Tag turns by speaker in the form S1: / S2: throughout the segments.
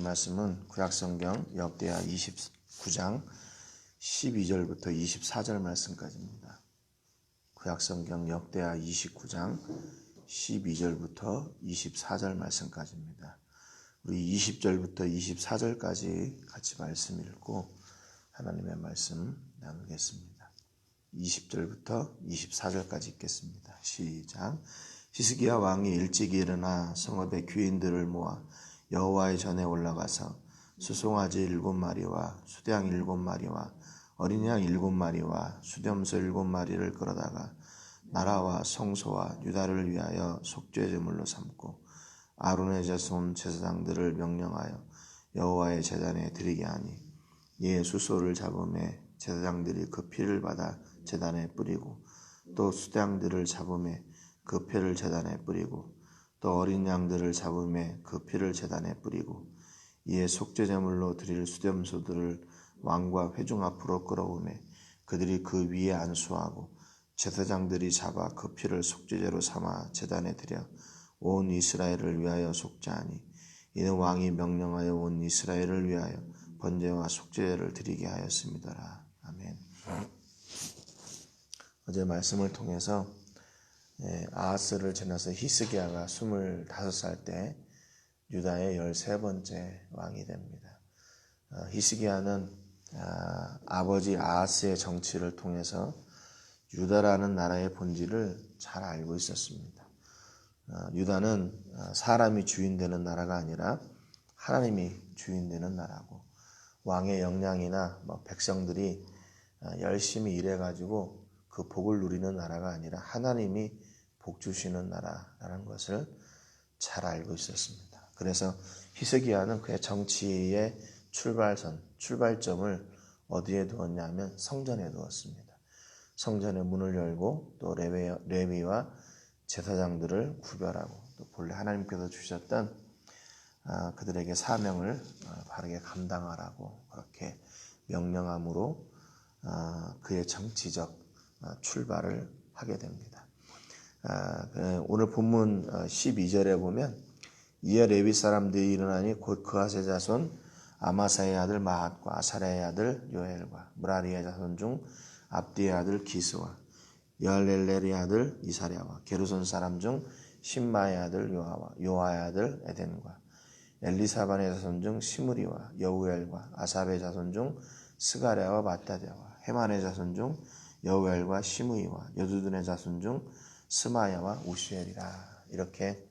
S1: 말씀은 구약성경 역대하 29장 12절부터 24절 말씀까지입니다. 구약성경 역대하 29장 12절부터 24절 말씀까지입니다. 우리 20절부터 24절까지 같이 말씀 읽고 하나님의 말씀 나누겠습니다. 20절부터 24절까지 읽겠습니다. 시작. 히스기야 왕이 일찍 일어나 성읍의 귀인들을 모아 여호와의 전에 올라가서 수송아지 7마리와 수대양 7마리와 어린 양 7마리와 수렴소 7마리를 끌어다가 나라와 성소와 유다를 위하여 속죄제물로 삼고 아론의 자손 제사장들을 명령하여 여호와의 제단에 드리게 하니 이에 수소를 잡음에 제사장들이 그 피를 받아 제단에 뿌리고 또 수대양들을 잡음에 그 피를 제단에 뿌리고 또 어린 양들을 잡음에 그 피를 제단에 뿌리고 이에 속죄제물로 드릴 수렴소들을 왕과 회중 앞으로 끌어오매 그들이 그 위에 안수하고 제사장들이 잡아 그 피를 속죄제로 삼아 제단에 드려 온 이스라엘을 위하여 속죄하니 이는 왕이 명령하여 온 이스라엘을 위하여 번제와 속죄제를 드리게 하였습니다라. 아멘. 어제 말씀을 통해서 아하스를 지나서 히스기야가 25살 때 유다의 13번째 왕이 됩니다. 히스기야는 아버지 아하스의 정치를 통해서 유다라는 나라의 본질을 잘 알고 있었습니다. 유다는 사람이 주인되는 나라가 아니라 하나님이 주인되는 나라고 왕의 역량이나 백성들이 열심히 일해가지고 그 복을 누리는 나라가 아니라 하나님이 복 주시는 나라라는 것을 잘 알고 있었습니다. 그래서 히스기야는 그의 정치의 출발점을 어디에 두었냐면 성전에 두었습니다. 성전의 문을 열고 또 레위와 제사장들을 구별하고 또 본래 하나님께서 주셨던 그들에게 사명을 바르게 감당하라고 그렇게 명령함으로 그의 정치적 출발을 하게 됩니다. 오늘 본문 12절에 보면 이에 레위 사람들이 일어나니 곧 그앗의 자손 아마사의 아들 마핫과 아사랴의 아들 요엘과 무라리의 자손 중 압디의 아들 기스와 여알렐렐의 아들 이사랴와 게르손 사람 중 신마의 아들 요아의 아들 에덴과 엘리사반의 자손 중 시므리와 여우엘과 아삽의 자손 중 스가랴와 마따랴와 헤만의 자손 중 여우엘과 시므이와 여두둔의 자손 중 스마야와 우시엘이라 이렇게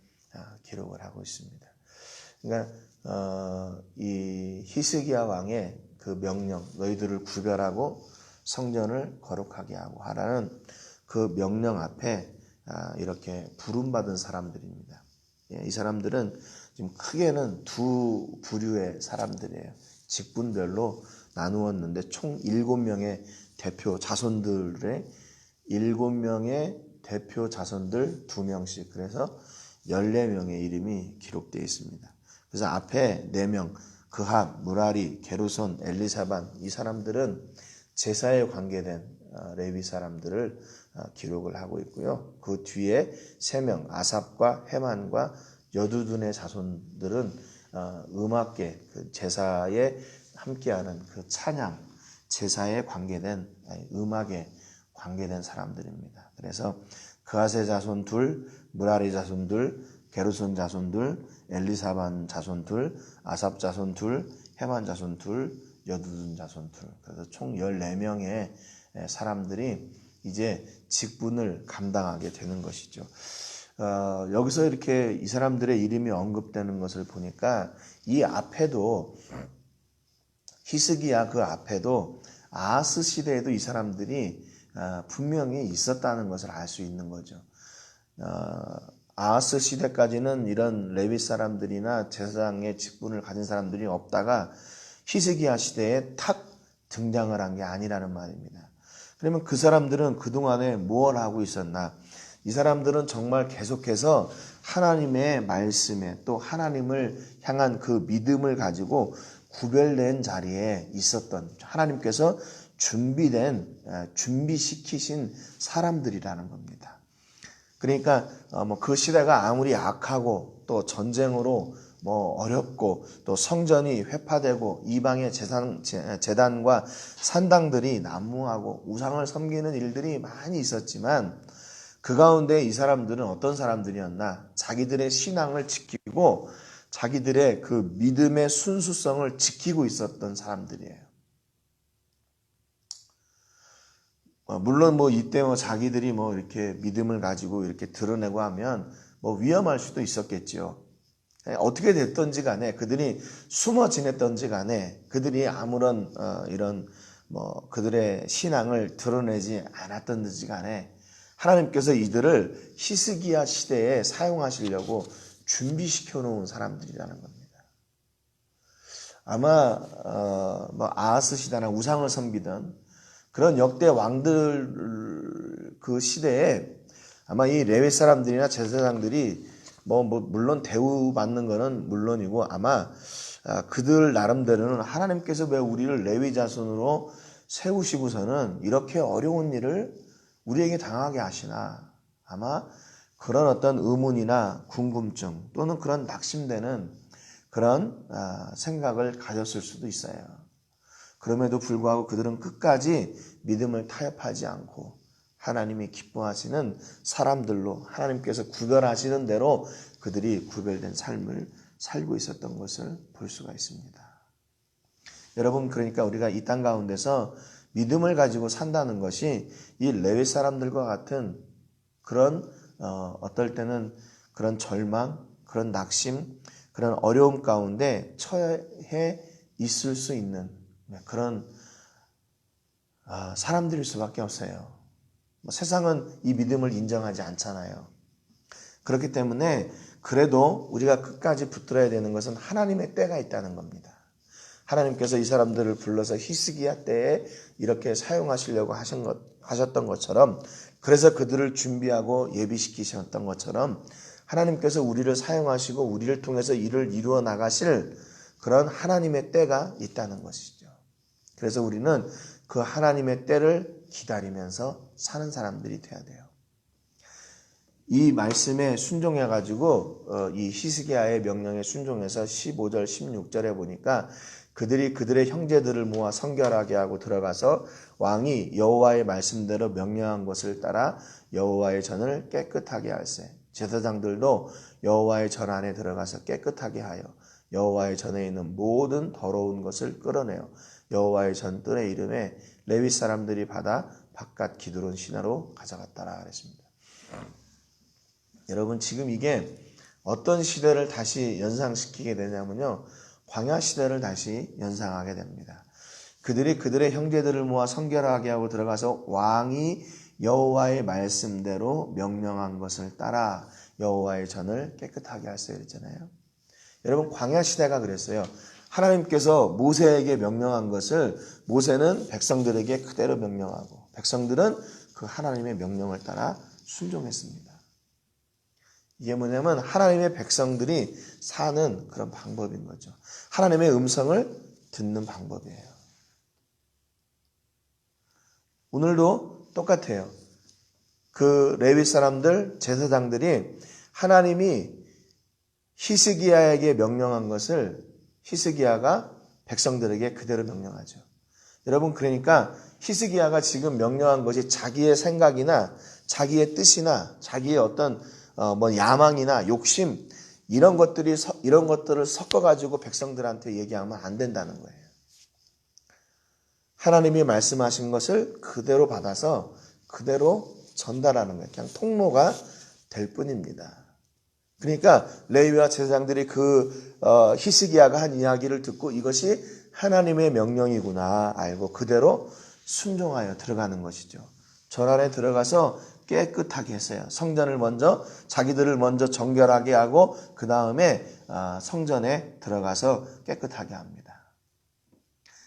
S1: 기록을 하고 있습니다. 그러니까 이 히스기야 왕의 그 명령 너희들을 구별하고 성전을 거룩하게 하고 하라는 그 명령 앞에 이렇게 부름받은 사람들입니다. 이 사람들은 지금 크게는 두 부류의 사람들이에요. 직분별로 나누었는데 총 7명의 대표 자손들의 7명의 대표 자손들 2명씩 그래서 14명의 이름이 기록되어 있습니다. 그래서 앞에 4명 그핫, 무라리, 게르손, 엘리사반 이 사람들은 제사에 관계된 레위 사람들을 기록을 하고 있고요. 그 뒤에 3명 아삽과 헤만과 여두둔의 자손들은 음악계 그 제사에 함께하는 그 찬양 제사에 관계된 음악에 관계된 사람들입니다. 그래서 그앗의 자손 둘, 무라리 자손 둘, 게르손 자손 둘, 엘리사반 자손 둘, 아삽 자손 둘, 헤만 자손 둘, 여두둔 자손 둘. 그래서 총 14명의 사람들이 이제 직분을 감당하게 되는 것이죠. 여기서 이렇게 이 사람들의 이름이 언급되는 것을 보니까 이 앞에도 히스기야 그 앞에도 아하스 시대에도 이 사람들이 분명히 있었다는 것을 알 수 있는 거죠. 아하스 시대까지는 이런 레위 사람들이나 제사장의 직분을 가진 사람들이 없다가 히스기야 시대에 탁 등장을 한 게 아니라는 말입니다. 그러면 그 사람들은 그동안에 무엇을 하고 있었나? 이 사람들은 정말 계속해서 하나님의 말씀에 또 하나님을 향한 그 믿음을 가지고 구별된 자리에 있었던 하나님께서 준비시키신 사람들이라는 겁니다. 그러니까 그 시대가 아무리 악하고 또 전쟁으로 어렵고 또 성전이 회파되고 이방의 제단과 산당들이 난무하고 우상을 섬기는 일들이 많이 있었지만 그 가운데 이 사람들은 어떤 사람들이었나? 자기들의 신앙을 지키고 자기들의 그 믿음의 순수성을 지키고 있었던 사람들이에요. 물론 이때 자기들이 이렇게 믿음을 가지고 이렇게 드러내고 하면 위험할 수도 있었겠죠. 어떻게 됐던지 간에 그들이 숨어 지냈던지 간에 그들이 아무런 이런 그들의 신앙을 드러내지 않았던지 간에 하나님께서 이들을 히스기야 시대에 사용하시려고 준비시켜 놓은 사람들이라는 겁니다. 아마 아하스 시대나 우상을 섬기던 그런 역대 왕들 그 시대에 아마 이 레위 사람들이나 제사장들이 물론 대우받는 거는 물론이고 아마 그들 나름대로는 하나님께서 왜 우리를 레위 자손으로 세우시고서는 이렇게 어려운 일을 우리에게 당하게 하시나, 아마 그런 어떤 의문이나 궁금증 또는 그런 낙심되는 그런 생각을 가졌을 수도 있어요. 그럼에도 불구하고 그들은 끝까지 믿음을 타협하지 않고 하나님이 기뻐하시는 사람들로 하나님께서 구별하시는 대로 그들이 구별된 삶을 살고 있었던 것을 볼 수가 있습니다. 여러분, 그러니까 우리가 이 땅 가운데서 믿음을 가지고 산다는 것이 이 레위 사람들과 같은 그런 어떨 때는 그런 절망, 그런 낙심, 그런 어려움 가운데 처해 있을 수 있는 그런 사람들일 수밖에 없어요. 세상은 이 믿음을 인정하지 않잖아요. 그렇기 때문에 그래도 우리가 끝까지 붙들어야 되는 것은 하나님의 때가 있다는 겁니다. 하나님께서 이 사람들을 불러서 히스기야 때에 이렇게 사용하시려고 하셨던 것처럼, 그래서 그들을 준비하고 예비시키셨던 것처럼 하나님께서 우리를 사용하시고 우리를 통해서 일을 이루어 나가실 그런 하나님의 때가 있다는 것이죠. 그래서 우리는 그 하나님의 때를 기다리면서 사는 사람들이 돼야 돼요. 이 말씀에 순종해가지고 이 히스기야의 명령에 순종해서 15절 16절에 보니까 그들이 그들의 형제들을 모아 성결하게 하고 들어가서 왕이 여호와의 말씀대로 명령한 것을 따라 여호와의 전을 깨끗하게 할세. 제사장들도 여호와의 전 안에 들어가서 깨끗하게 하여 여호와의 전에 있는 모든 더러운 것을 끌어내어 여호와의 전 뜰의 이름에 레위 사람들이 받아 바깥 기드론 시내로 가져갔다라 그랬습니다. 여러분, 지금 이게 어떤 시대를 다시 연상시키게 되냐면요, 광야 시대를 다시 연상하게 됩니다. 그들이 그들의 형제들을 모아 성결하게 하고 들어가서 왕이 여호와의 말씀대로 명령한 것을 따라 여호와의 전을 깨끗하게 할세 그랬잖아요. 여러분, 광야 시대가 그랬어요. 하나님께서 모세에게 명령한 것을 모세는 백성들에게 그대로 명령하고 백성들은 그 하나님의 명령을 따라 순종했습니다. 이게 뭐냐면 하나님의 백성들이 사는 그런 방법인 거죠. 하나님의 음성을 듣는 방법이에요. 오늘도 똑같아요. 그 레위 사람들, 제사장들이 하나님이 히스기야에게 명령한 것을 히스기야가 백성들에게 그대로 명령하죠. 여러분, 그러니까 히스기야가 지금 명령한 것이 자기의 생각이나 자기의 뜻이나 자기의 어떤 야망이나 욕심 이런 것들을 섞어가지고 백성들한테 얘기하면 안 된다는 거예요. 하나님이 말씀하신 것을 그대로 받아서 그대로 전달하는 거예요. 그냥 통로가 될 뿐입니다. 그러니까 레위와 제사장들이 그 히스기야가 한 이야기를 듣고 이것이 하나님의 명령이구나 알고 그대로 순종하여 들어가는 것이죠. 절 안에 들어가서 깨끗하게 했어요. 성전을 자기들을 먼저 정결하게 하고 그 다음에 성전에 들어가서 깨끗하게 합니다.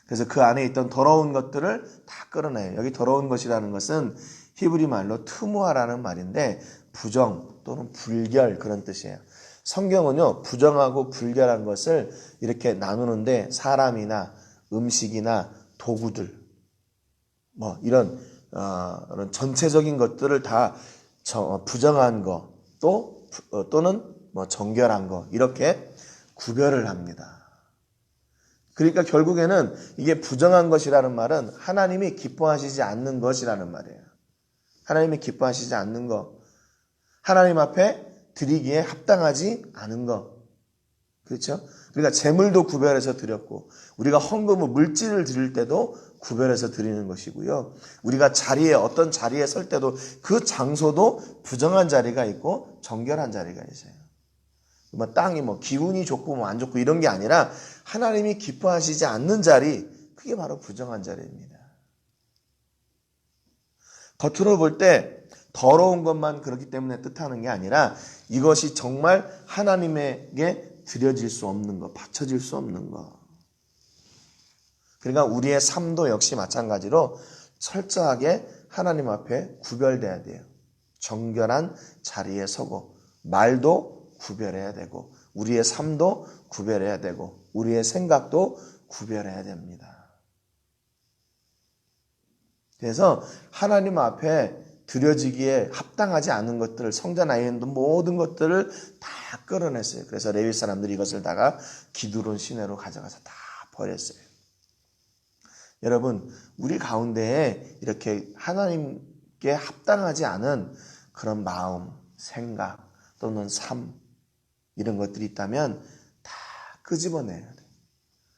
S1: 그래서 그 안에 있던 더러운 것들을 다 끌어내요. 여기 더러운 것이라는 것은 히브리 말로 트무아라는 말인데 부정 또는 불결 그런 뜻이에요. 성경은요, 부정하고 불결한 것을 이렇게 나누는데 사람이나 음식이나 도구들 이런 전체적인 것들을 다 부정한 거 또는 정결한 거 이렇게 구별을 합니다. 그러니까 결국에는 이게 부정한 것이라는 말은 하나님이 기뻐하시지 않는 것이라는 말이에요. 하나님이 기뻐하시지 않는 것, 하나님 앞에 드리기에 합당하지 않은 것. 그렇죠? 그러니까 제물도 구별해서 드렸고, 우리가 헌금을 물질을 드릴 때도 구별해서 드리는 것이고요. 우리가 어떤 자리에 설 때도 그 장소도 부정한 자리가 있고 정결한 자리가 있어요. 땅이 기운이 좋고 안 좋고 이런 게 아니라 하나님이 기뻐하시지 않는 자리, 그게 바로 부정한 자리입니다. 겉으로 볼 때 더러운 것만 그렇기 때문에 뜻하는 게 아니라 이것이 정말 하나님에게 드려질 수 없는 것, 바쳐질 수 없는 것. 그러니까 우리의 삶도 역시 마찬가지로 철저하게 하나님 앞에 구별돼야 돼요. 정결한 자리에 서고, 말도 구별해야 되고, 우리의 삶도 구별해야 되고, 우리의 생각도 구별해야 됩니다. 그래서 하나님 앞에 드려지기에 합당하지 않은 것들을, 성전 안에 있는 모든 것들을 다 끌어냈어요. 그래서 레위 사람들이 이것을 다가 기드론 시내로 가져가서 다 버렸어요. 여러분, 우리 가운데에 이렇게 하나님께 합당하지 않은 그런 마음, 생각 또는 삶, 이런 것들이 있다면 다 끄집어내야 돼요.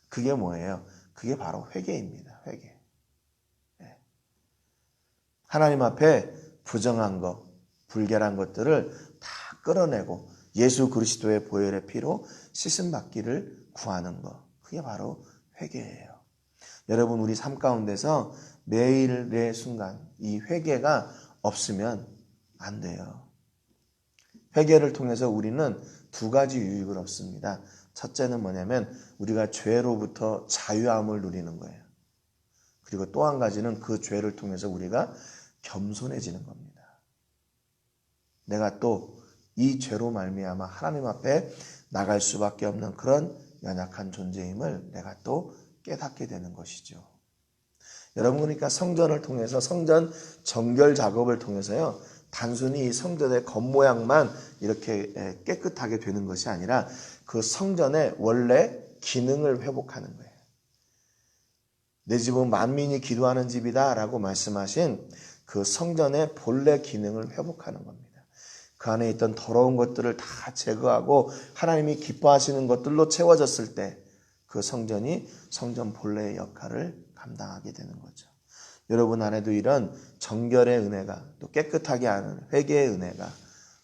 S1: 그게 뭐예요? 그게 바로 회개입니다. 회개. 하나님 앞에 부정한 것, 불결한 것들을 다 끌어내고 예수 그리스도의 보혈의 피로 씻음받기를 구하는 것. 그게 바로 회개예요. 여러분, 우리 삶 가운데서 매일의 순간 이 회개가 없으면 안 돼요. 회개를 통해서 우리는 두 가지 유익을 얻습니다. 첫째는 뭐냐면 우리가 죄로부터 자유함을 누리는 거예요. 그리고 또 한 가지는 그 죄를 통해서 우리가 겸손해지는 겁니다. 내가 또 이 죄로 말미암아 하나님 앞에 나갈 수밖에 없는 그런 연약한 존재임을 내가 또 깨닫게 되는 것이죠. 여러분, 그러니까 성전을 통해서, 성전 정결 작업을 통해서요, 단순히 이 성전의 겉모양만 이렇게 깨끗하게 되는 것이 아니라 그 성전의 원래 기능을 회복하는 거예요. 내 집은 만민이 기도하는 집이다 라고 말씀하신 그 성전의 본래 기능을 회복하는 겁니다. 그 안에 있던 더러운 것들을 다 제거하고 하나님이 기뻐하시는 것들로 채워졌을 때 그 성전이 성전 본래의 역할을 감당하게 되는 거죠. 여러분 안에도 이런 정결의 은혜가, 또 깨끗하게 하는 회개의 은혜가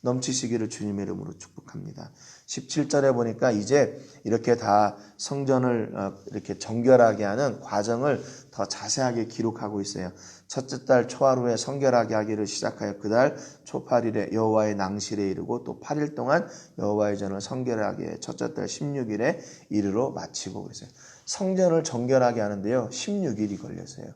S1: 넘치시기를 주님의 이름으로 축복합니다. 17절에 보니까 이제 이렇게 다 성전을 이렇게 정결하게 하는 과정을 더 자세하게 기록하고 있어요. 첫째 달 초하루에 성결하게 하기를 시작하여 그달 초8일에 여호와의 낭실에 이르고 또 8일 동안 여호와의 전을 성결하게 해 첫째 달 16일에 이르러 마치고 그랬어요. 성전을 정결하게 하는데요, 16일이 걸렸어요.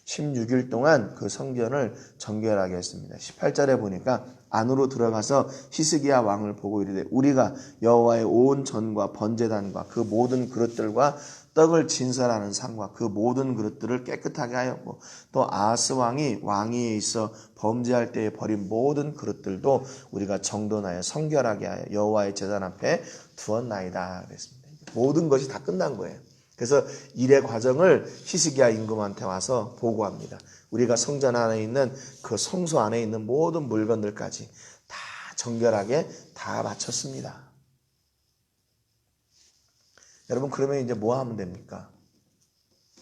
S1: 16일 동안 그 성전을 정결하게 했습니다. 18절에 보니까 안으로 들어가서 히스기야 왕을 보고 이르되 우리가 여호와의 온 전과 번제단과 그 모든 그릇들과 떡을 진설하는 상과 그 모든 그릇들을 깨끗하게 하였고 또 아하스 왕이 왕위에 있어 범죄할 때에 버린 모든 그릇들도 우리가 정돈하여 성결하게 하여 여호와의 제단 앞에 두었나이다 그랬습니다. 모든 것이 다 끝난 거예요. 그래서 일의 과정을 히스기야 임금한테 와서 보고합니다. 우리가 성전 안에 있는 그 성소 안에 있는 모든 물건들까지 다 정결하게 다 마쳤습니다. 여러분, 그러면 이제 뭐 하면 됩니까?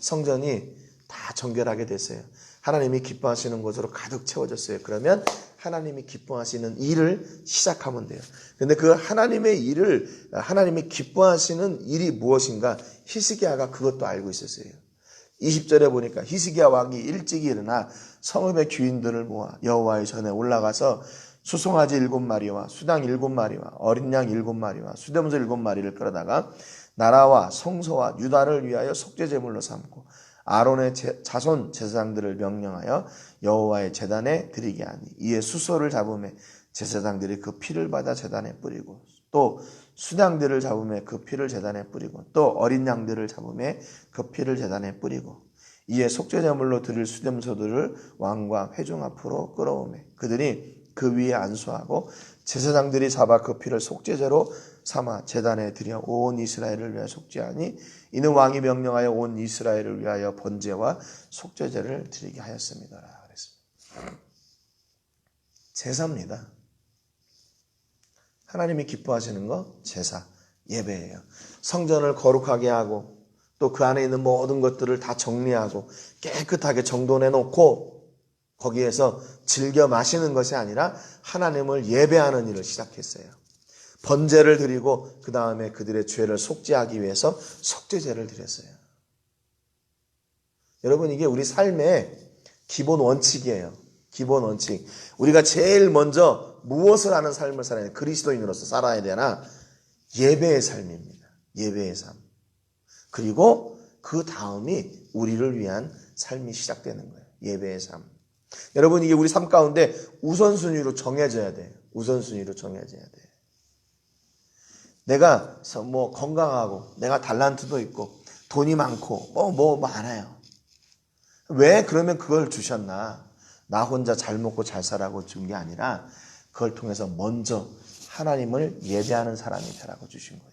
S1: 성전이 다 정결하게 됐어요. 하나님이 기뻐하시는 것으로 가득 채워졌어요. 그러면 하나님이 기뻐하시는 일을 시작하면 돼요. 그런데 그 하나님의 일을, 하나님이 기뻐하시는 일이 무엇인가? 히스기야가 그것도 알고 있었어요. 20절에 보니까 히스기야 왕이 일찍 일어나 성읍의 귀인들을 모아 여호와의 전에 올라가서 수송아지 7마리와 수당 7마리와 어린 양 7마리와 수렴소 7마리를 끌어다가 나라와 성소와 유다를 위하여 속죄제물로 삼고 아론의 자손 제사장들을 명령하여 여호와의 제단에 드리게 하니 이에 수소를 잡음에 제사장들이 그 피를 받아 제단에 뿌리고 또 수당들을 잡음에 그 피를 제단에 뿌리고 또 어린 양들을 잡음에 그 피를 제단에 뿌리고 이에 속죄제물로 드릴 수렴소들을 왕과 회중 앞으로 끌어오매 그들이 그 위에 안수하고 제사장들이 잡아 그 피를 속죄제로 삼아 제단에 드려 온 이스라엘을 위하여 속죄하니 이는 왕이 명령하여 온 이스라엘을 위하여 번제와 속죄제를 드리게 하였습니다. 그랬습니다. 제사입니다. 하나님이 기뻐하시는 거 제사, 예배예요. 성전을 거룩하게 하고 또 그 안에 있는 모든 것들을 다 정리하고 깨끗하게 정돈해 놓고 거기에서 즐겨 마시는 것이 아니라 하나님을 예배하는 일을 시작했어요. 번제를 드리고 그 다음에 그들의 죄를 속죄하기 위해서 속죄제를 드렸어요. 여러분, 이게 우리 삶의 기본 원칙이에요. 기본 원칙. 우리가 제일 먼저 무엇을 하는 삶을 살아야 되나? 그리스도인으로서 살아야 되나? 예배의 삶입니다. 예배의 삶. 그리고 그 다음이 우리를 위한 삶이 시작되는 거예요. 예배의 삶. 여러분, 이게 우리 삶 가운데 우선순위로 정해져야 돼요. 우선순위로 정해져야 돼요. 내가 건강하고 내가 달란트도 있고 돈이 많고 많아요. 왜 그러면 그걸 주셨나? 나 혼자 잘 먹고 잘 살라고 준 게 아니라 그걸 통해서 먼저 하나님을 예배하는 사람이 되라고 주신 거예요.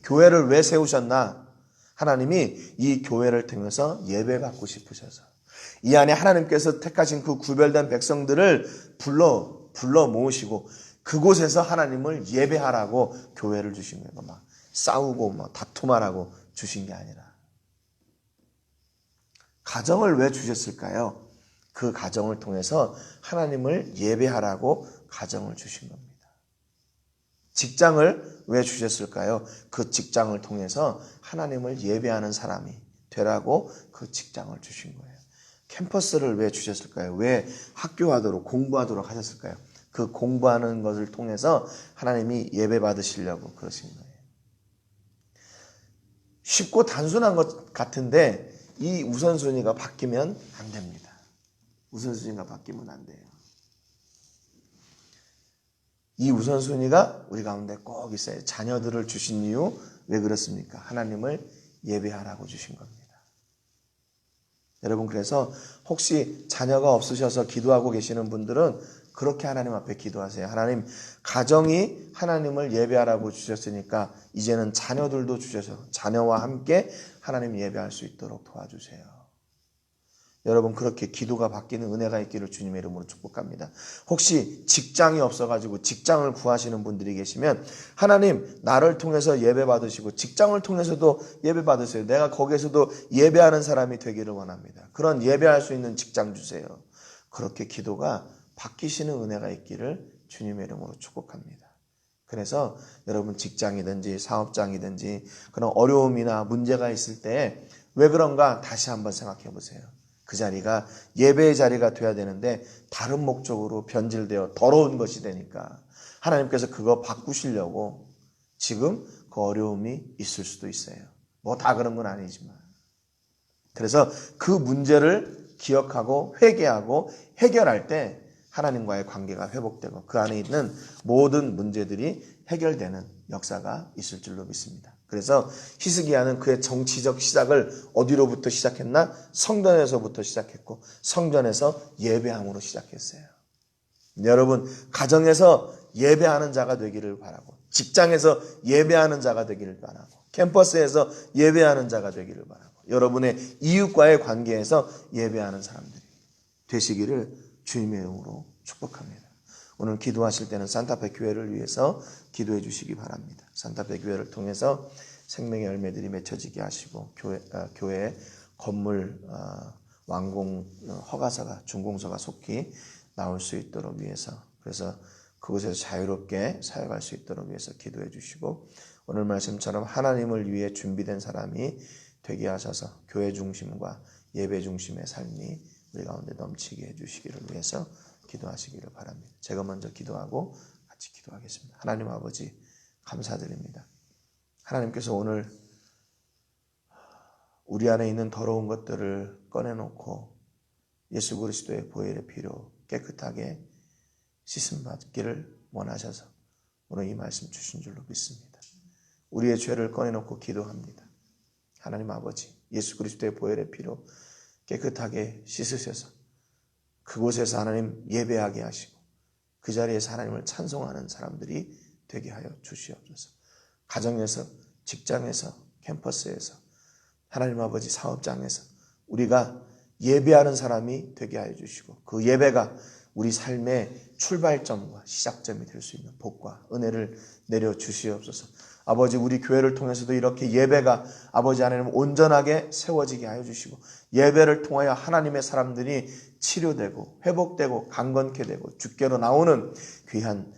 S1: 교회를 왜 세우셨나? 하나님이 이 교회를 통해서 예배받고 싶으셔서 이 안에 하나님께서 택하신 그 구별된 백성들을 불러 모으시고 그곳에서 하나님을 예배하라고 교회를 주신 거예요. 막 싸우고 막 다툼하라고 주신 게 아니라. 가정을 왜 주셨을까요? 그 가정을 통해서 하나님을 예배하라고 가정을 주신 겁니다. 직장을 왜 주셨을까요? 그 직장을 통해서 하나님을 예배하는 사람이 되라고 그 직장을 주신 거예요. 캠퍼스를 왜 주셨을까요? 왜 학교하도록 공부하도록 하셨을까요? 그 공부하는 것을 통해서 하나님이 예배 받으시려고 그러신 거예요. 쉽고 단순한 것 같은데 이 우선순위가 바뀌면 안 됩니다. 우선순위가 바뀌면 안 돼요. 이 우선순위가 우리 가운데 꼭 있어요. 자녀들을 주신 이유 왜 그렇습니까? 하나님을 예배하라고 주신 겁니다. 여러분, 그래서 혹시 자녀가 없으셔서 기도하고 계시는 분들은 그렇게 하나님 앞에 기도하세요. 하나님, 가정이 하나님을 예배하라고 주셨으니까 이제는 자녀들도 주셔서 자녀와 함께 하나님 예배할 수 있도록 도와주세요. 여러분, 그렇게 기도가 바뀌는 은혜가 있기를 주님의 이름으로 축복합니다. 혹시 직장이 없어가지고 직장을 구하시는 분들이 계시면 하나님, 나를 통해서 예배 받으시고 직장을 통해서도 예배 받으세요. 내가 거기에서도 예배하는 사람이 되기를 원합니다. 그런 예배할 수 있는 직장 주세요. 그렇게 기도가 바뀌시는 은혜가 있기를 주님의 이름으로 축복합니다. 그래서 여러분, 직장이든지 사업장이든지 그런 어려움이나 문제가 있을 때 왜 그런가 다시 한번 생각해 보세요. 그 자리가 예배의 자리가 돼야 되는데 다른 목적으로 변질되어 더러운 것이 되니까 하나님께서 그거 바꾸시려고 지금 그 어려움이 있을 수도 있어요. 뭐 다 그런 건 아니지만. 그래서 그 문제를 기억하고 회개하고 해결할 때 하나님과의 관계가 회복되고 그 안에 있는 모든 문제들이 해결되는 역사가 있을 줄로 믿습니다. 그래서 히스기야는 그의 정치적 시작을 어디로부터 시작했나? 성전에서부터 시작했고 성전에서 예배함으로 시작했어요. 여러분, 가정에서 예배하는 자가 되기를 바라고, 직장에서 예배하는 자가 되기를 바라고, 캠퍼스에서 예배하는 자가 되기를 바라고, 여러분의 이웃과의 관계에서 예배하는 사람들이 되시기를 주님의 이름으로 축복합니다. 오늘 기도하실 때는 산타페 교회를 위해서 기도해 주시기 바랍니다. 산타페 교회를 통해서 생명의 열매들이 맺혀지게 하시고 교회 건물 완공 허가서가 준공서가 속히 나올 수 있도록 위해서, 그래서 그곳에서 자유롭게 사역할 수 있도록 위해서 기도해 주시고 오늘 말씀처럼 하나님을 위해 준비된 사람이 되게 하셔서 교회 중심과 예배 중심의 삶이 우리 가운데 넘치게 해주시기를 위해서 기도하시기를 바랍니다. 제가 먼저 기도하고 같이 기도하겠습니다. 하나님 아버지, 감사드립니다. 하나님께서 오늘 우리 안에 있는 더러운 것들을 꺼내놓고 예수 그리스도의 보혈의 피로 깨끗하게 씻음받기를 원하셔서 오늘 이 말씀 주신 줄로 믿습니다. 우리의 죄를 꺼내놓고 기도합니다. 하나님 아버지, 예수 그리스도의 보혈의 피로 깨끗하게 씻으셔서 그곳에서 하나님 예배하게 하시고 그 자리에서 하나님을 찬송하는 사람들이 되게 하여 주시옵소서. 가정에서, 직장에서, 캠퍼스에서, 하나님 아버지 사업장에서 우리가 예배하는 사람이 되게 하여 주시고 그 예배가 우리 삶의 출발점과 시작점이 될 수 있는 복과 은혜를 내려 주시옵소서. 아버지, 우리 교회를 통해서도 이렇게 예배가 아버지 하나님 온전하게 세워지게 하여 주시고 예배를 통하여 하나님의 사람들이 치료되고 회복되고 강건케 되고 주께로 나오는 귀한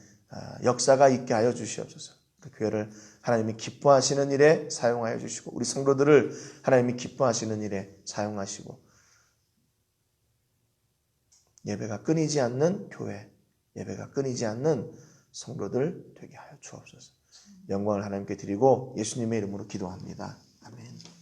S1: 역사가 있게 하여 주시옵소서. 그 교회를 하나님이 기뻐하시는 일에 사용하여 주시고 우리 성도들을 하나님이 기뻐하시는 일에 사용하시고 예배가 끊이지 않는 교회, 예배가 끊이지 않는 성도들 되게 하여 주옵소서. 영광을 하나님께 드리고 예수님의 이름으로 기도합니다. 아멘.